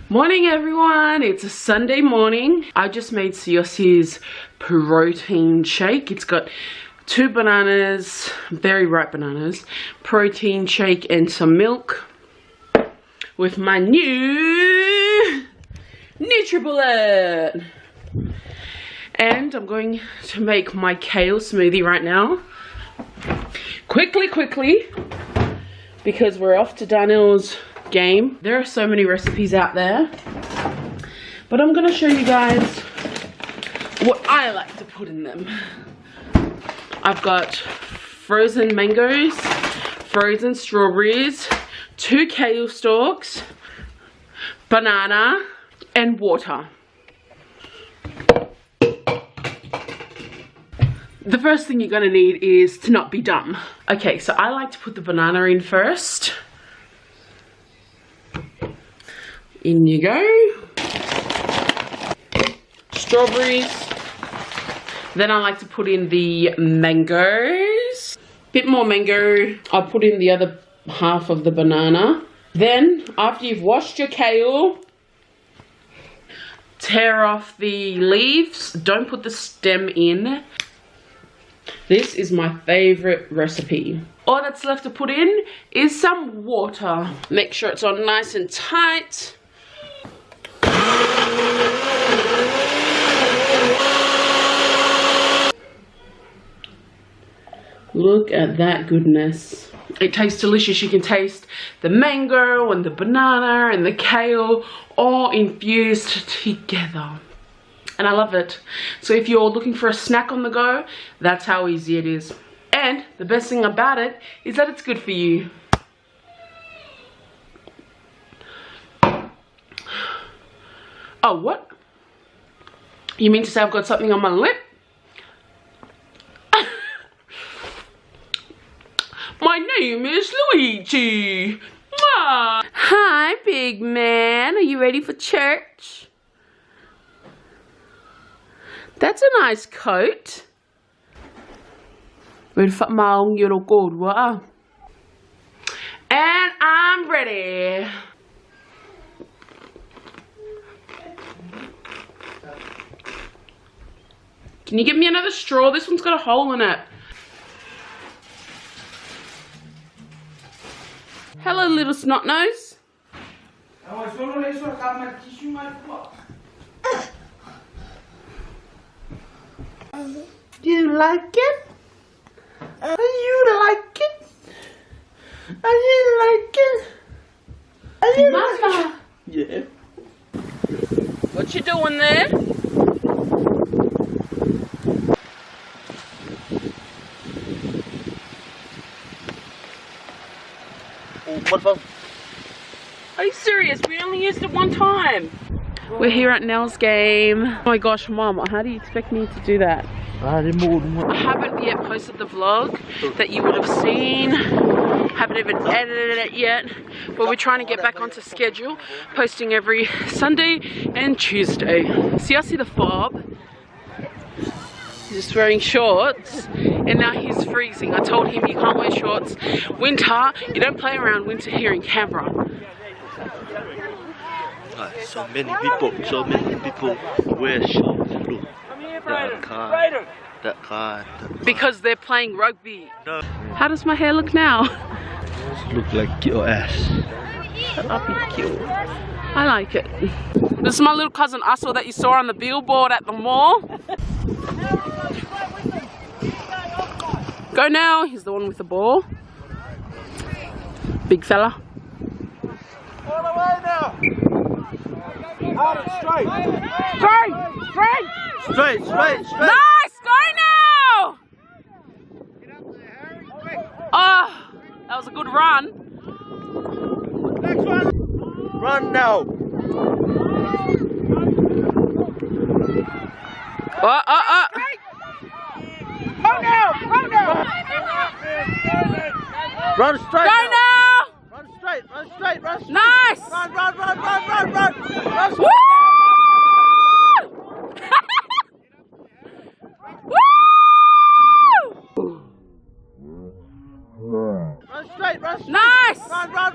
Morning everyone, it's a Sunday morning. I just made Siaosi's protein shake. It's got 2 bananas, very ripe bananas, protein shake and some milk with my new NutriBullet. And I'm going to make my kale smoothie right now. Quickly, because we're off to Daniel's game. There are so many recipes out there, but I'm gonna show you guys what I like to put in them. I've got frozen mangoes, frozen strawberries, 2 kale stalks, banana, and water. The first thing you're gonna need is to not be dumb. Okay, so I like to put the banana in first. In you go. Strawberries. Then I like to put in the mangoes. Bit more mango. I'll put in the other half of the banana. Then, after you've washed your kale, tear off the leaves. Don't put the stem in. This is my favorite recipe. All that's left to put in is some water. Make sure it's on nice and tight. Look at that goodness. It tastes delicious. You can taste the mango and the banana and the kale all infused together. And I love it. So if you're looking for a snack on the go, that's how easy it is. And the best thing about it is that it's good for you. Oh, what? You mean to say I've got something on my lip? My name is Luigi. Mwah. Hi, big man. Are you ready for church? That's a nice coat. And I'm ready. Can you give me another straw? This one's got a hole in it. Hello, little snot nose. Do you like it? You like it? You like it? You like it? Yeah. What you doing there? Are you serious? We only used it one time. We're here at Nell's game. Oh my gosh, Mom, how do you expect me to do that? I haven't yet posted the vlog that you would have seen. Haven't even edited it yet. But we're trying to get back onto schedule. Posting every Sunday and Tuesday. Siaosi the fob. He's just wearing shorts. And now he's freezing. I told him you can't wear shorts. Winter, you don't play around winter here in Canberra. So many people wear shorts. Look, that car. Because they're playing rugby. No. How does my hair look now? Look like your ass. Shut up, you cute. I like it. This is my little cousin Aso that you saw on the billboard at the mall. Go now. He's the one with the ball. Big fella. All the way now. Out it straight. Straight. Nice. Go now. Get up there, Harry. Quick. Oh, that was a good run. Next one. Run now. Go now. Run straight. Go now. Run straight. Nice. Run. Woo! Run straight. Nice. Run.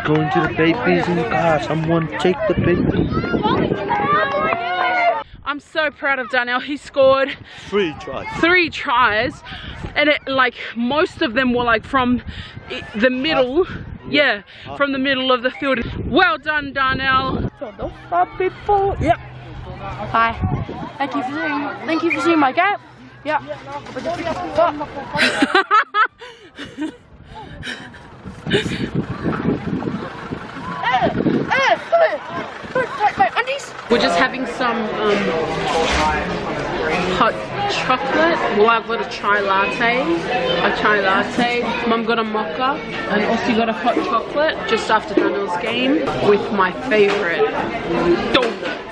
going to the babies in the car. Someone take the baby. I'm so proud of Darnell. He scored 3 tries. 3 tries, and like most of them were like from the middle. Yeah, from the middle of the field. Well done, Darnell. So those are people. Yep. Hi. Thank you for seeing my gap. Yeah. We're just having some hot chocolate. Well, I've got a chai latte. Mum got a mocha, and also got a hot chocolate just after Daniel's game with my favorite donuts.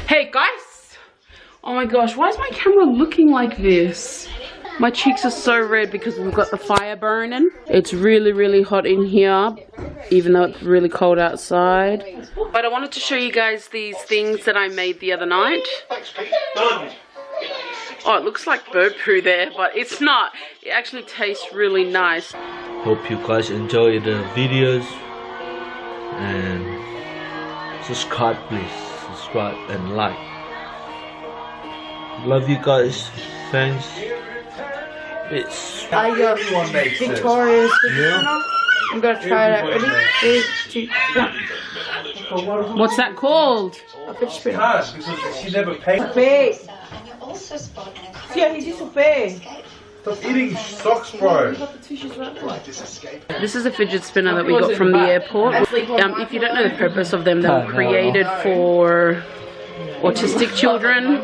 Hey guys! Oh my gosh, why is my camera looking like this? My cheeks are so red because we've got the fire burning. It's really, really hot in here, even though it's really cold outside. But I wanted to show you guys these things that I made the other night. Oh, it looks like bird poo there, but it's not. It actually tastes really nice. Hope you guys enjoy the videos. And subscribe, please. Subscribe and like. Love you guys. Thanks. I got Victoria's banana. I'm gonna try it out. Ready? 3, 2, 1. What's that called? A fidget spinner. Because she never paid. Souper. Yeah, he did souper. Stop eating socks, bro. This is a fidget spinner that we got from the airport. If you don't know the purpose of them, they were created for autistic children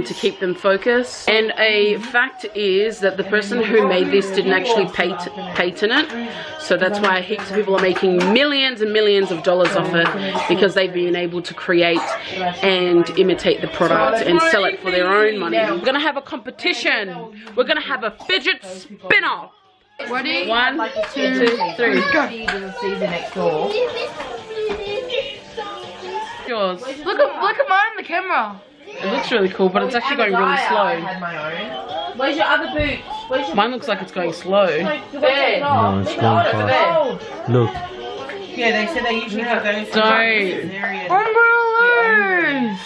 to keep them focused. And a fact is that the person who made this didn't actually patent it, so that's why heaps of people are making millions and millions of dollars off it, because they've been able to create and imitate the product and sell it for their own money. We're gonna have a competition. We're gonna have a fidget spinner. Ready? 1, 2, 3, go. Yours. Look at mine on the camera. It looks really cool, but it's actually going really slow. Where's your other boot? Mine looks like it's going slow. No, it's going fast. Look. Yeah, they said they usually have those. Don't. Umbrellas.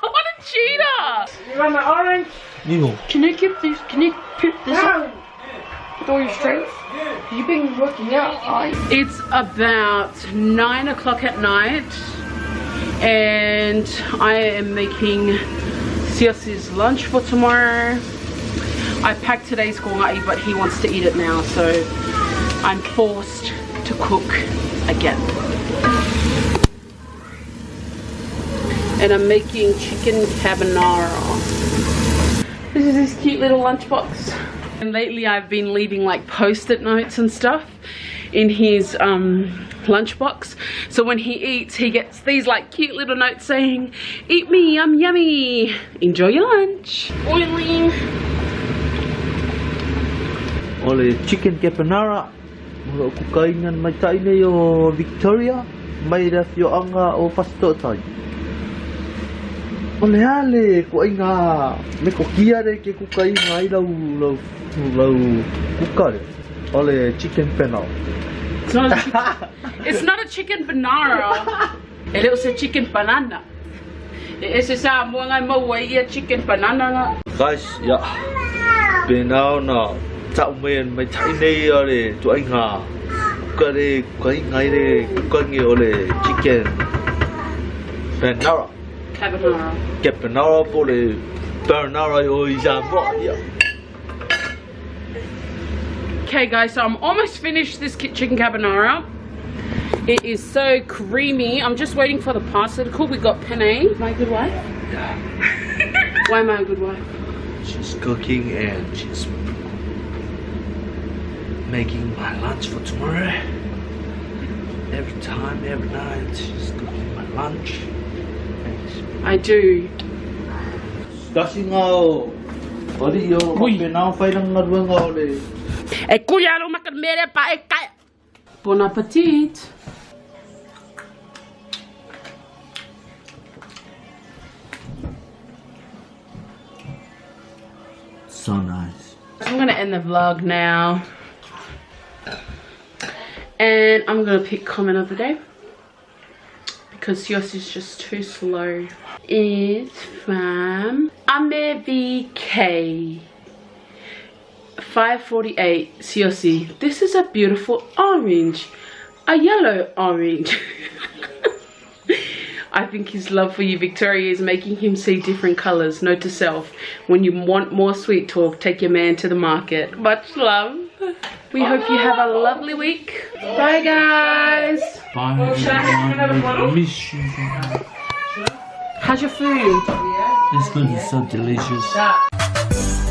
What a cheater! You want my orange? You. Can you keep this? Can you put this up? With all your strength? You've been working out, It's about 9 o'clock at night, and I am making Siaosi's lunch for tomorrow. I packed today's gourmet, but he wants to eat it now, so I'm forced to cook again. And I'm making chicken carbonara. This is his cute little lunchbox. And lately I've been leaving like post-it notes and stuff in his lunchbox. So when he eats, he gets these like cute little notes saying, "Eat me, I'm yummy. Enjoy your lunch." Oiling. Ole chicken carbonara. Mula ko kaingan may tayo yo Victoria. May ref yo anga o pasto tayo. Ole ale ko ay nga me ko kia re ke ko kai ngai lau kukare. Ole chicken panel. It's not a chicken banana. It was a chicken banana. It's a chicken banana. Guys, ya. Penau na tao men mai thai nei ole tu ai nga. Kare kai ngai re ko ngi ole chicken panel. Carbonara. Carbonara pole carbonara o jambo. Okay guys, so I'm almost finished this chicken carbonara. It is so creamy. I'm just waiting for the pasta to cook. We got penne. Am I a good wife? Yeah. Why am I a good wife? She's cooking and she's making my lunch for tomorrow. Every time, every night, she's cooking my lunch. I do. Kasingao. Odi yo penau fai nang ngadwangao le. Bon appetit. So nice. I'm gonna end the vlog now. And I'm gonna pick comment of the day. Because yours is just too slow. It's from AmeVK 548 Siaosi. This is a beautiful orange. A yellow orange. I think his love for you, Victoria, is making him see different colours. Note to self, when you want more sweet talk, take your man to the market. Much love. We hope you have a lovely week. Bye, guys. Bye, everyone. Miss you. How's your food? This food is so delicious.